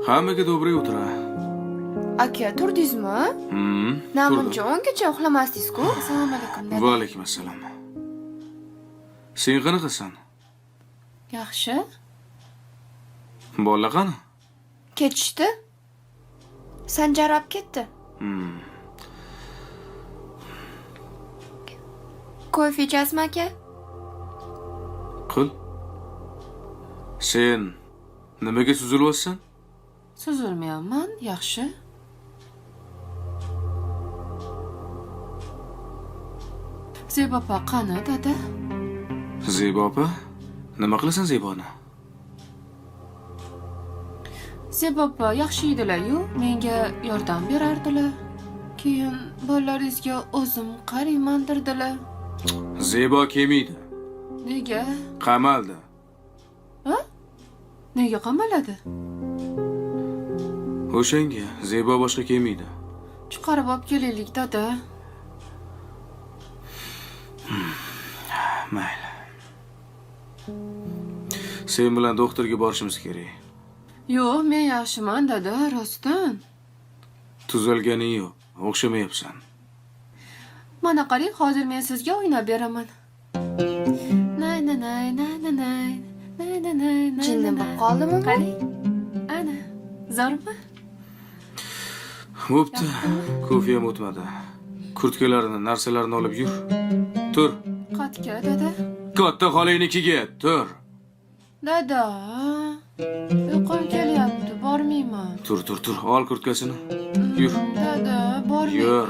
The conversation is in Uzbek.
Hammaga доброе утро. Aka, turdingizmi? Namuncha 10gacha uxlamasdingiz-ku. Assalomu alaykum dada. Va alaykum assalom. Sen qanaqasan? Yaxshi. Bolalar qani? Ketishdi. Sanjar olib ketdi. Kofe ichasizmi aka? Qil. Sen nimaga suzilyapsan? Suzilmayapman, yaxshi. Zebo opa qani, dada? Zebo opa? Nima qilasan Zeboni? Zebo opa yaxshi edilar-yu, menga yordam berardilar. Keyin bolalaringizga o'zim qarayman derdilar. Zebo kelmaydi. Nega? Qamaldi. Ha? Nega qamaladi? O'shanga Zebo boshqa kelmaydi. Chiqarib olib kelaylik, dada. Mayli. Sen bilan doktorga borishimiz kerak. Yo'q, men yaxshiman, dada, rostdan. Tuzalganing yo'q, o'xshamayapsan. Mana qarang, hozir men sizga o'ynab beraman. Nay nay nay nay nay nay nay nay nay. Jinni bo'lib qoldimi? Qarang. Ana, zo'rmi? Bo'pti. Kofiyam o'tmadi. Kurtkalarini, narsalarini olib yur. Tur. Qatga, dada. Katta xolangnikiga, tur. Dada. Uyqum kelyapti, bormayman. Tur. Ol kurtkasini. Yur. Dada, bormaylik. Yur.